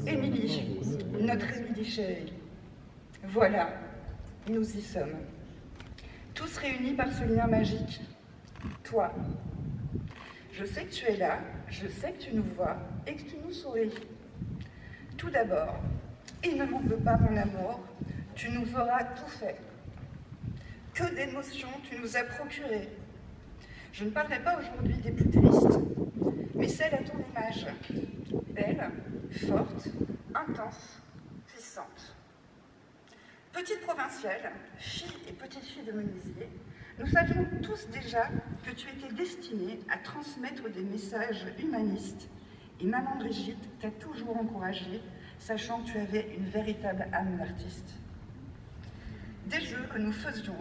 Émilie, notre Émilie chérie. Voilà, nous y sommes. Tous réunis par ce lien magique. Toi. Je sais que tu es là, je sais que tu nous vois et que tu nous souris. Tout d'abord, et ne m'en veux pas mon amour, tu nous auras tout fait. Que d'émotions tu nous as procurées. Je ne parlerai pas aujourd'hui des plus tristes, mais celles à ton image. Belle, forte, intense, puissante. Petite provinciale, fille et petite-fille de menuisier, nous savions tous déjà que tu étais destinée à transmettre des messages humanistes et maman Brigitte t'a toujours encouragée, sachant que tu avais une véritable âme d'artiste. Des jeux que nous faisions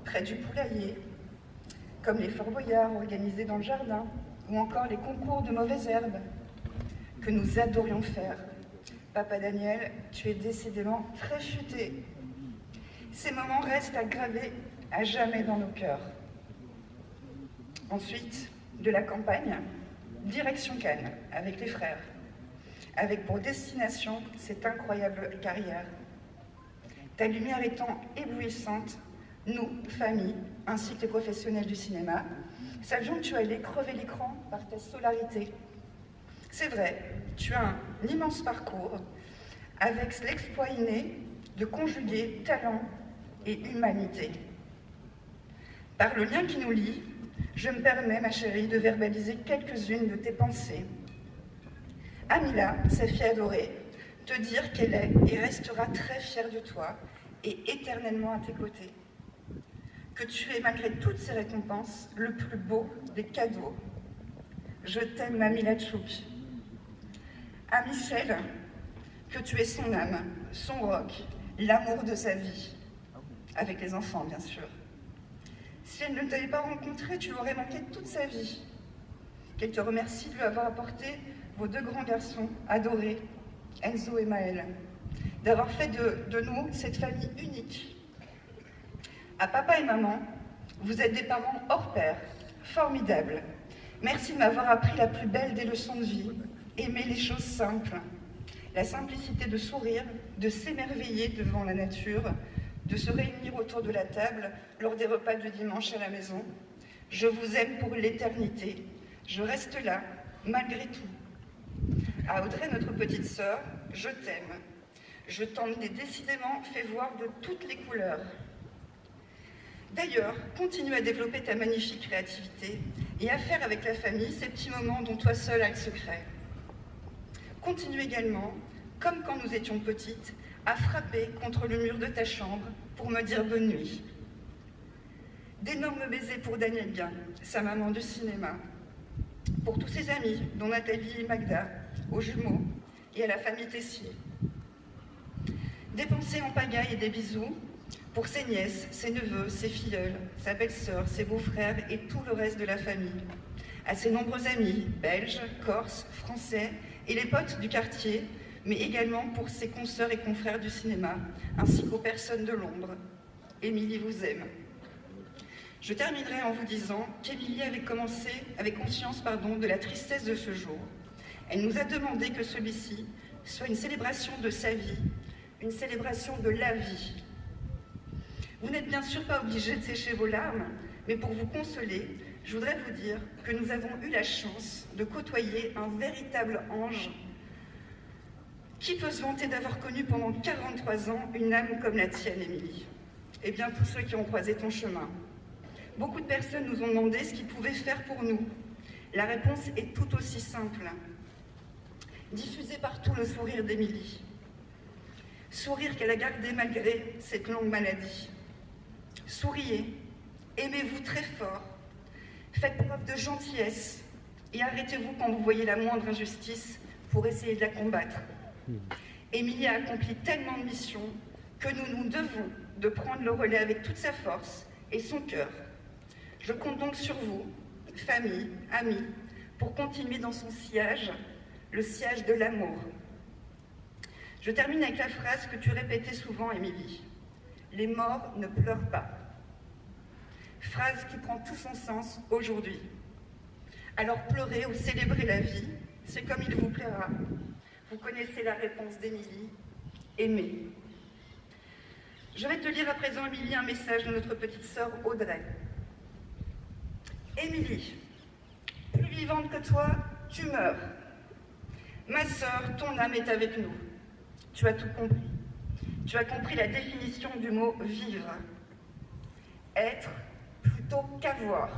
près du poulailler, comme les Fort Boyard organisés dans le jardin, ou encore les concours de mauvaises herbes, que nous adorions faire. Papa Daniel, tu es décidément très futé. Ces moments restent à graver à jamais dans nos cœurs. Ensuite, de la campagne, direction Cannes, avec les frères, avec pour destination cette incroyable carrière. Ta lumière étant éblouissante, nous, famille, ainsi que les professionnels du cinéma, savions que tu allais crever l'écran par ta solarité. C'est vrai, tu as un immense parcours, avec l'exploit inné de conjuguer talent et humanité. Par le lien qui nous lie, je me permets, ma chérie, de verbaliser quelques-unes de tes pensées. Amila, sa fille adorée, te dire qu'elle est et restera très fière de toi et éternellement à tes côtés. Que tu es, malgré toutes ces récompenses, le plus beau des cadeaux. Je t'aime, Amila Tchouk. À Michel, que tu es son âme, son roc, l'amour de sa vie. Avec les enfants, bien sûr. Si elle ne t'avait pas rencontré, tu l'aurais manqué toute sa vie. Qu'elle te remercie de lui avoir apporté vos deux grands garçons adorés, Enzo et Maël, d'avoir fait de nous cette famille unique. À papa et maman, vous êtes des parents hors pair, formidables. Merci de m'avoir appris la plus belle des leçons de vie, aimer les choses simples, la simplicité de sourire, de s'émerveiller devant la nature, de se réunir autour de la table lors des repas du dimanche à la maison. Je vous aime pour l'éternité. Je reste là, malgré tout. À Audrey, notre petite sœur, je t'aime. Je t'en ai décidément fait voir de toutes les couleurs. D'ailleurs, continue à développer ta magnifique créativité et à faire avec la famille ces petits moments dont toi seule as le secret. Continue également, comme quand nous étions petites, à frapper contre le mur de ta chambre pour me dire bonne nuit. D'énormes baisers pour Daniel Bien, sa maman du cinéma, pour tous ses amis, dont Nathalie et Magda, aux jumeaux et à la famille Tessier. Des pensées en pagaille et des bisous pour ses nièces, ses neveux, ses filleuls, sa belle-sœur, ses beaux-frères et tout le reste de la famille. À ses nombreux amis, belges, corses, français et les potes du quartier, mais également pour ses consoeurs et confrères du cinéma, ainsi qu'aux personnes de Londres. Émilie vous aime. Je terminerai en vous disant qu'Émilie avait conscience de la tristesse de ce jour. Elle nous a demandé que celui-ci soit une célébration de sa vie, une célébration de la vie. Vous n'êtes bien sûr pas obligés de sécher vos larmes, mais pour vous consoler, je voudrais vous dire que nous avons eu la chance de côtoyer un véritable ange. Qui peut se vanter d'avoir connu pendant 43 ans une âme comme la tienne, Émilie? Eh bien, tous ceux qui ont croisé ton chemin. Beaucoup de personnes nous ont demandé ce qu'ils pouvaient faire pour nous. La réponse est tout aussi simple. Diffuser partout le sourire d'Émilie. Sourire qu'elle a gardé malgré cette longue maladie. Souriez, aimez-vous très fort, faites preuve de gentillesse et arrêtez-vous quand vous voyez la moindre injustice pour essayer de la combattre. Émilie a accompli tellement de missions que nous nous devons de prendre le relais avec toute sa force et son cœur. Je compte donc sur vous, famille, amis, pour continuer dans son sillage, le sillage de l'amour. Je termine avec la phrase que tu répétais souvent, Émilie. Les morts ne pleurent pas. Phrase qui prend tout son sens aujourd'hui. Alors pleurez ou célébrez la vie, c'est comme il vous plaira. Vous connaissez la réponse d'Émilie. Aimer. Je vais te lire à présent, Émilie, un message de notre petite sœur Audrey. Émilie, plus vivante que toi, tu meurs. Ma sœur, ton âme est avec nous. Tu as tout compris. Tu as compris la définition du mot « vivre ». Être plutôt qu'avoir.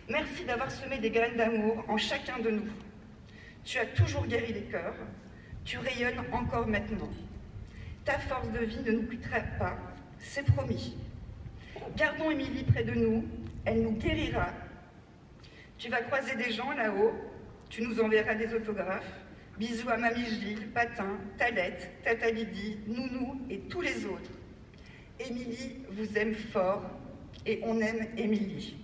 Merci d'avoir semé des graines d'amour en chacun de nous. Tu as toujours guéri les cœurs. Tu rayonnes encore maintenant. Ta force de vie ne nous quittera pas, c'est promis. Gardons Émilie près de nous, elle nous guérira. Tu vas croiser des gens là-haut, tu nous enverras des autographes. Bisous à Mamie Gilles, Patin, Talette, Tata Lydie, Nounou et tous les autres. Émilie vous aime fort et on aime Émilie.